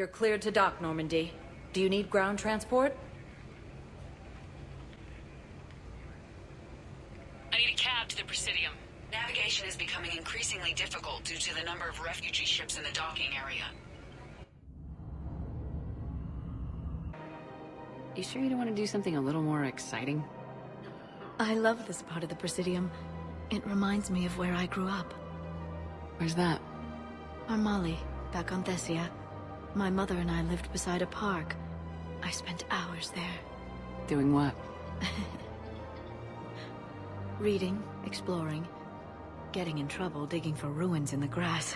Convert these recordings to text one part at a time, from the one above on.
You're cleared to dock, Normandy. Do you need ground transport? I need a cab to the Presidium. Navigation is becoming increasingly difficult due to the number of refugee ships in the docking area. You sure you don't want to do something a little more exciting? I love this part of the Presidium. It reminds me of where I grew up. Where's that? Armali, back on Thessia. My mother and I lived beside a park. I spent hours there. Doing what? Reading, exploring, getting in trouble digging for ruins in the grass.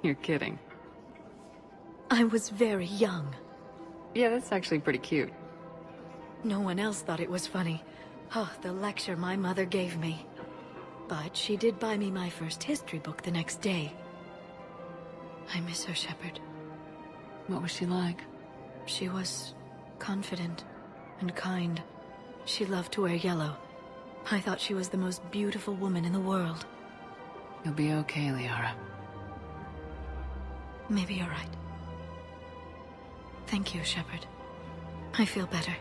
You're kidding. I was very young. Yeah, that's actually pretty cute. No one else thought it was funny. Oh, the lecture my mother gave me. But she did buy me my first history book the next day. I miss her, Shepard. What was she like? She was confident and kind. She loved to wear yellow. I thought she was the most beautiful woman in the world. You'll be okay, Liara. Maybe you're right. Thank you, Shepard. I feel better.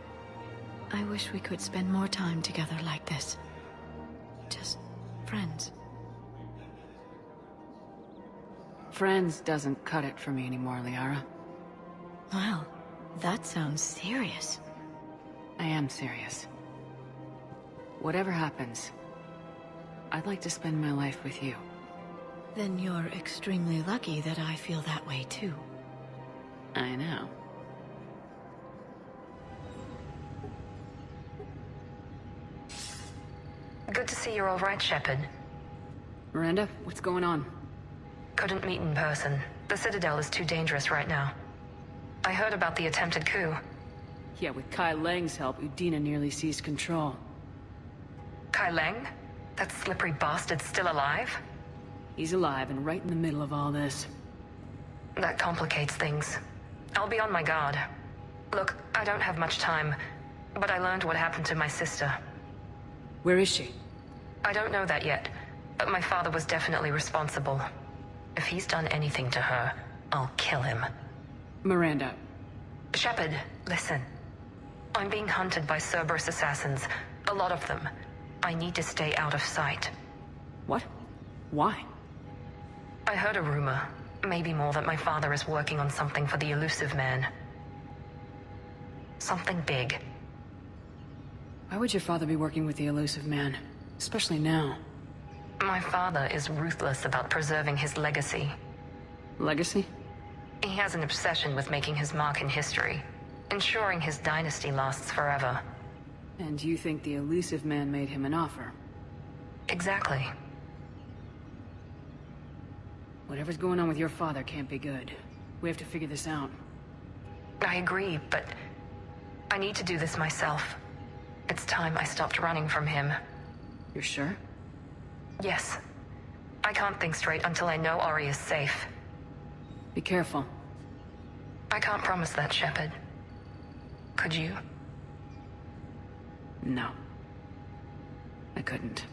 I wish we could spend more time together like this. Just friends. Friends doesn't cut it for me anymore, Liara. Well, that sounds serious. I am serious. Whatever happens, I'd like to spend my life with you. Then you're extremely lucky that I feel that way too. I know. Good to see you're all right, Shepard. Miranda, what's going on? Couldn't meet in person. The Citadel is too dangerous right now. I heard about the attempted coup. Yeah, with Kai Lang's help, Udina nearly seized control. Kai Lang? That slippery bastard's still alive? He's alive and right in the middle of all this. That complicates things. I'll be on my guard. Look, I don't have much time, but I learned what happened to my sister. Where is she? I don't know that yet, but my father was definitely responsible. If he's done anything to her, I'll kill him. Miranda. Shepard, listen. I'm being hunted by Cerberus assassins. A lot of them. I need to stay out of sight. What? Why? I heard a rumor, maybe more, that my father is working on something for the Elusive Man. Something big. Why would your father be working with the Elusive Man? Especially now. My father is ruthless about preserving his legacy. Legacy? He has an obsession with making his mark in history, ensuring his dynasty lasts forever. And you think the Elusive Man made him an offer? Exactly. Whatever's going on with your father can't be good. We have to figure this out. I agree, but I need to do this myself. It's time I stopped running from him. You're sure? Yes. I can't think straight until I know Ori is safe. Be careful. I can't promise that, Shepard. Could you? No. I couldn't.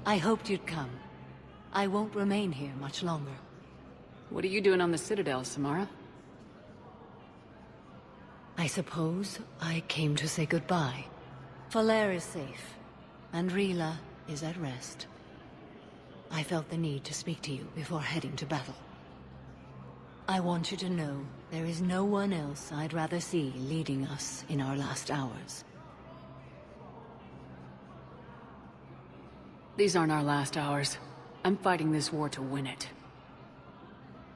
I hoped you'd come. I won't remain here much longer. What are you doing on the Citadel, Samara? I suppose I came to say goodbye. Falere is safe, and Rila is at rest. I felt the need to speak to you before heading to battle. I want you to know there is no one else I'd rather see leading us in our last hours. These aren't our last hours. I'm fighting this war to win it.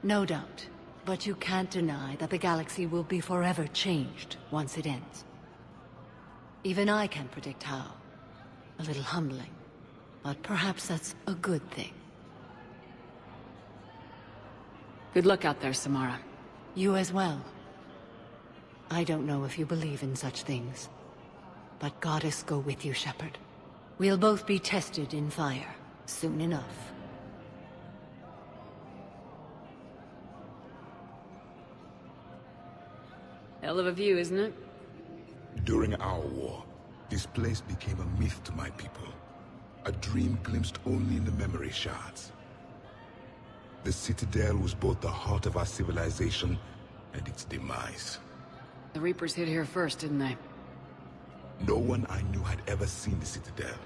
No doubt, but you can't deny that the galaxy will be forever changed once it ends. Even I can't predict how. A little humbling, but perhaps that's a good thing. Good luck out there, Samara. You as well. I don't know if you believe in such things, but Goddess go with you, Shepard. We'll both be tested in fire, soon enough. Hell of a view, isn't it? During our war, this place became a myth to my people. A dream glimpsed only in the memory shards. The Citadel was both the heart of our civilization and its demise. The Reapers hit here first, didn't they? No one I knew had ever seen the Citadel.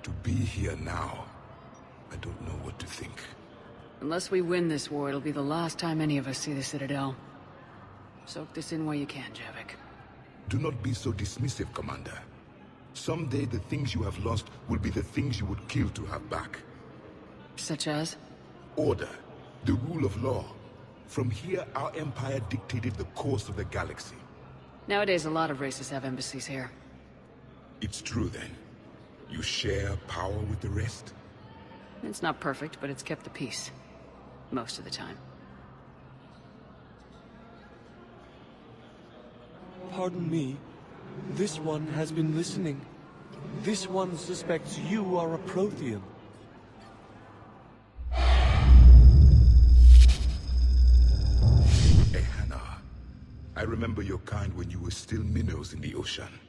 To be here now, I don't know what to think. Unless we win this war, it'll be the last time any of us see the Citadel. Soak this in while you can, Javik. Do not be so dismissive, Commander. Someday the things you have lost will be the things you would kill to have back. Such as? Order, the rule of law. From here, our empire dictated the course of the galaxy. Nowadays, a lot of races have embassies here. It's true, then. You share power with the rest? It's not perfect, but it's kept the peace. Most of the time. Pardon me. This one has been listening. This one suspects you are a Prothean. Ehana, I remember your kind when you were still minnows in the ocean.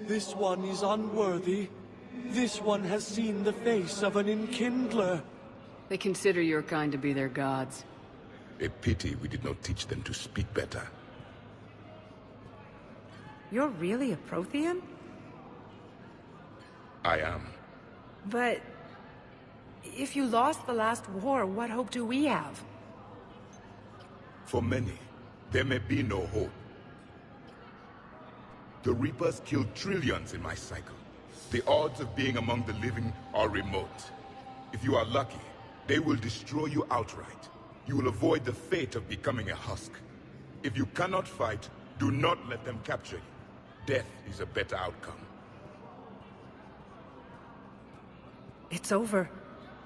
This one is unworthy. This one has seen the face of an enkindler. They consider your kind to be their gods. A pity we did not teach them to speak better. You're really a Prothean? I am. But... if you lost the last war, what hope do we have? For many, there may be no hope. The Reapers killed trillions in my cycle. The odds of being among the living are remote. If you are lucky, they will destroy you outright. You will avoid the fate of becoming a husk. If you cannot fight, do not let them capture you. Death is a better outcome. It's over.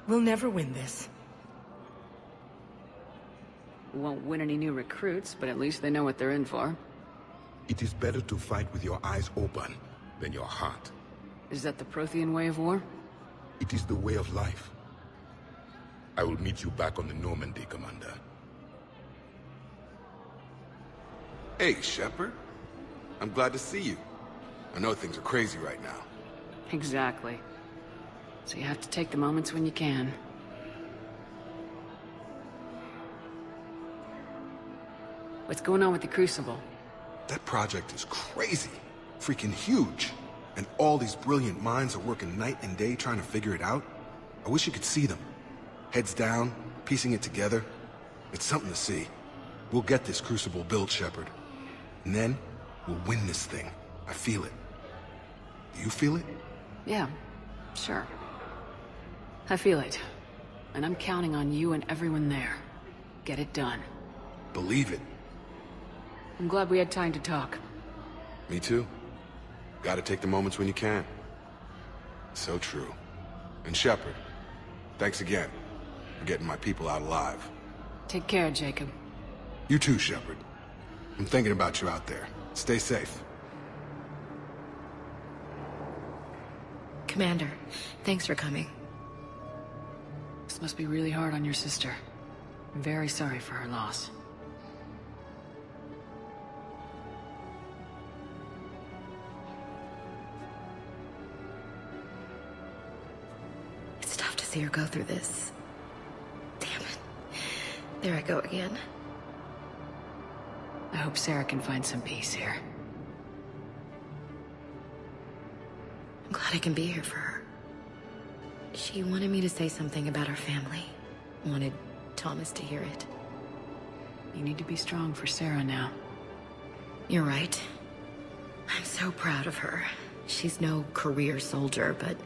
We'll never win this. We won't win any new recruits, but at least they know what they're in for. It is better to fight with your eyes open than your heart. Is that the Prothean way of war? It is the way of life. I will meet you back on the Normandy, Commander. Hey, Shepard. I'm glad to see you. I know things are crazy right now. Exactly. So you have to take the moments when you can. What's going on with the Crucible? That project is crazy. Freaking huge. And all these brilliant minds are working night and day trying to figure it out. I wish you could see them. Heads down, piecing it together. It's something to see. We'll get this Crucible built, Shepard. And then, we'll win this thing. I feel it. Do you feel it? Yeah, sure. I feel it. And I'm counting on you and everyone there. Get it done. Believe it. I'm glad we had time to talk. Me too. Gotta take the moments when you can. So true. And Shepard, thanks again for getting my people out alive. Take care, Jacob. You too, Shepard. I'm thinking about you out there. Stay safe. Commander, thanks for coming. This must be really hard on your sister. I'm very sorry for her loss. It's tough to see her go through this. Damn it. There I go again. I hope Sarah can find some peace here. I'm glad I can be here for her. She wanted me to say something about her family. Wanted Thomas to hear it. You need to be strong for Sarah now. You're right. I'm so proud of her. She's no career soldier, but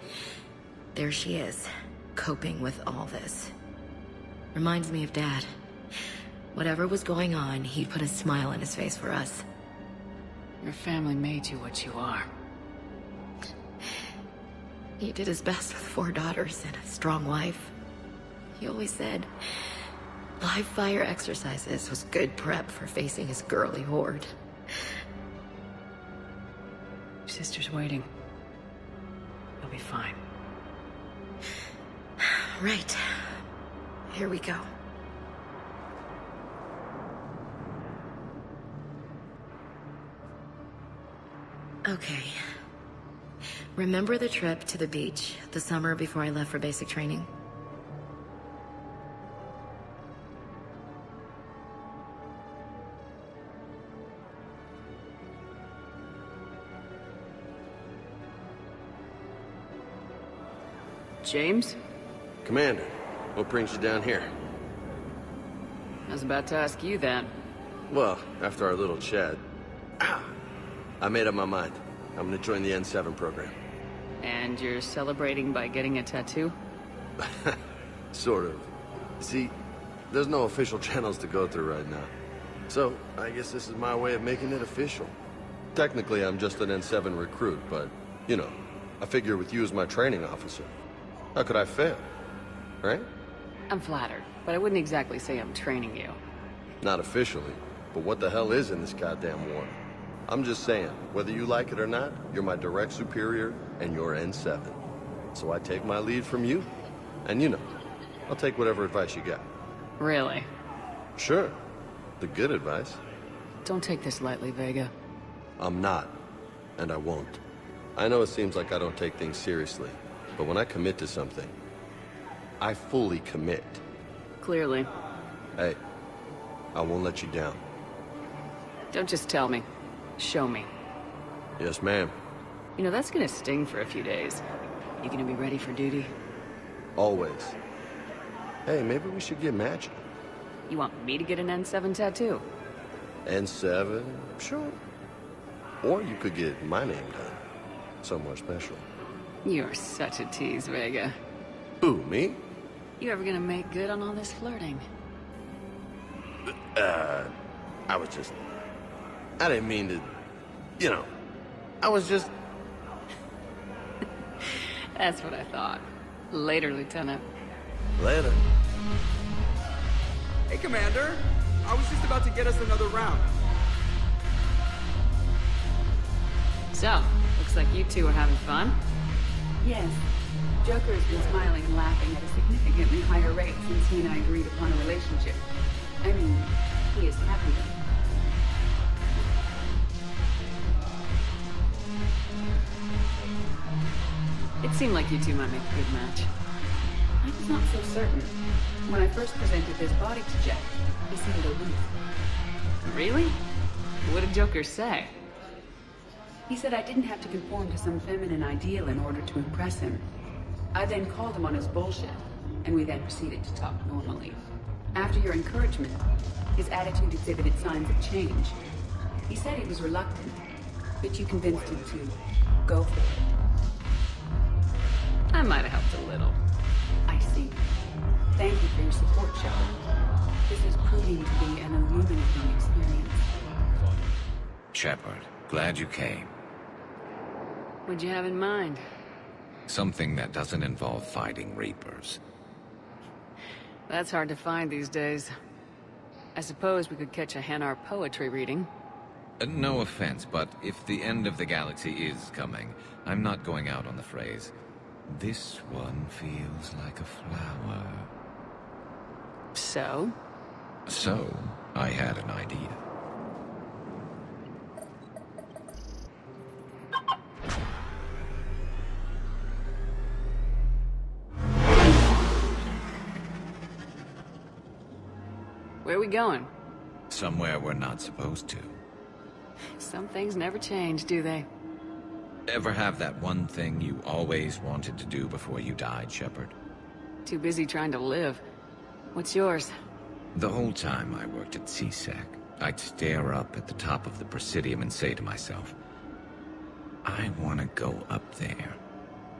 there she is, coping with all this. Reminds me of Dad. Whatever was going on, he'd put a smile on his face for us. Your family made you what you are. He did his best with 4 daughters and a strong wife. He always said live fire exercises was good prep for facing his girly horde. Your sister's waiting. You'll be fine. Right. Here we go. Okay. Remember the trip to the beach the summer before I left for basic training? James? Commander, what brings you down here? I was about to ask you that. Well, after our little chat, I made up my mind. I'm gonna join the N7 program. And you're celebrating by getting a tattoo? Sort of. See, there's no official channels to go through right now. So, I guess this is my way of making it official. Technically, I'm just an N7 recruit, but, you know, I figure with you as my training officer, how could I fail? Right? I'm flattered, but I wouldn't exactly say I'm training you. Not officially, but what the hell is in this goddamn war? I'm just saying, whether you like it or not, you're my direct superior, and you're N7. So I take my lead from you, and you know, I'll take whatever advice you got. Really? Sure. The good advice. Don't take this lightly, Vega. I'm not, and I won't. I know it seems like I don't take things seriously, but when I commit to something, I fully commit. Clearly. Hey, I won't let you down. Don't just tell me. Show me. Yes, ma'am. You know, that's gonna sting for a few days. You gonna be ready for duty? Always. Hey, maybe we should get matching. You want me to get an N7 tattoo? N7? Sure. Or you could get my name done. Somewhere special. You're such a tease, Vega. Who, me? You ever gonna make good on all this flirting? I was just... I didn't mean to... You know, I was just... That's what I thought. Later, Lieutenant. Later. Hey, Commander. I was just about to get us another round. So, looks like you two are having fun. Yes. Joker has been smiling and laughing at a significantly higher rate since he and I agreed upon a relationship. I mean, he is happy. It seemed like you two might make a good match. I was not so certain. When I first presented this body to Jack, he seemed aloof. Really? What did Joker say? He said I didn't have to conform to some feminine ideal in order to impress him. I then called him on his bullshit, and we then proceeded to talk normally. After your encouragement, his attitude exhibited signs of change. He said he was reluctant, but you convinced him to go for it. I might have helped a little. I see. Thank you for your support, Shepard. This is proving to be an illuminating experience. Shepard, glad you came. What'd you have in mind? Something that doesn't involve fighting Reapers. That's hard to find these days. I suppose we could catch a Hanar poetry reading. No offense, but if the end of the galaxy is coming, I'm not going out on the phrase, "This one feels like a flower." So? So, I had an idea. Where are we going? Somewhere we're not supposed to. Some things never change, do they? Ever have that one thing you always wanted to do before you died, Shepard? Too busy trying to live. What's yours? The whole time I worked at CSEC, I'd stare up at the top of the Presidium and say to myself, I want to go up there.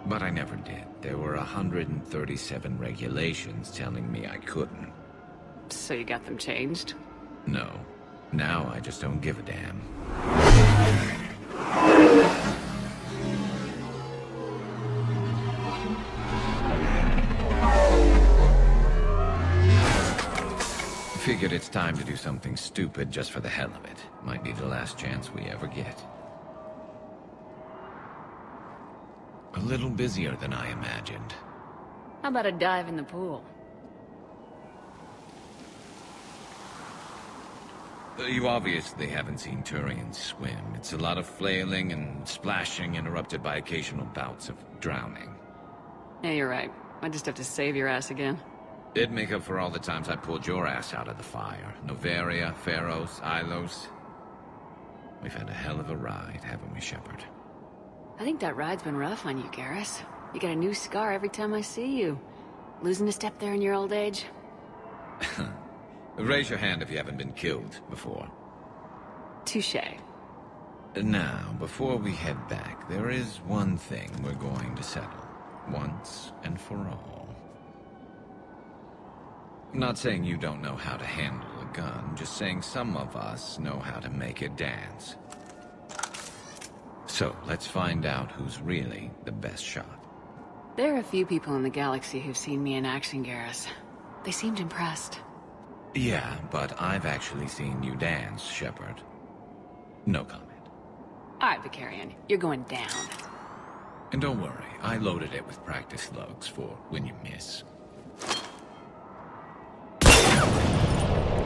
But I never did. There were 137 regulations telling me I couldn't. So you got them changed? No. Now I just don't give a damn. Figured it's time to do something stupid just for the hell of it. Might be the last chance we ever get. A little busier than I imagined. How about a dive in the pool? You obviously haven't seen Turians swim. It's a lot of flailing and splashing, interrupted by occasional bouts of drowning. Yeah, you're right. I just have to save your ass again. It'd make up for all the times I pulled your ass out of the fire. Noveria, Pharos, Ilos. We've had a hell of a ride, haven't we, Shepard? I think that ride's been rough on you, Garrus. You get a new scar every time I see you. Losing a step there in your old age? Raise your hand if you haven't been killed before. Touché. Now, before we head back, there is one thing we're going to settle. Once and for all. Not saying you don't know how to handle a gun, just saying some of us know how to make it dance. So, let's find out who's really the best shot. There are a few people in the galaxy who've seen me in action, Garrus. They seemed impressed. Yeah, but I've actually seen you dance, Shepard. No comment. Alright, Vicarian, you're going down. And don't worry, I loaded it with practice slugs for when you miss.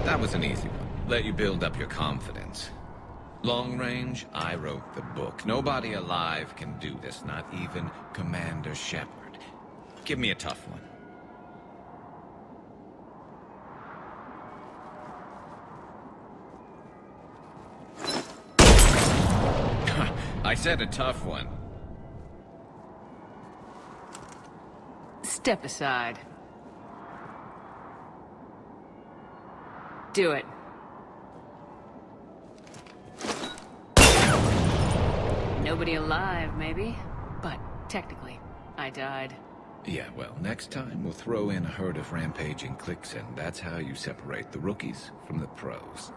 That was an easy one. Let you build up your confidence. Long range, I wrote the book. Nobody alive can do this, not even Commander Shepard. Give me a tough one. I said a tough one. Step aside. Do it. Nobody alive, maybe? But technically, I died. Yeah, well, next time we'll throw in a herd of rampaging cliques, and that's how you separate the rookies from the pros.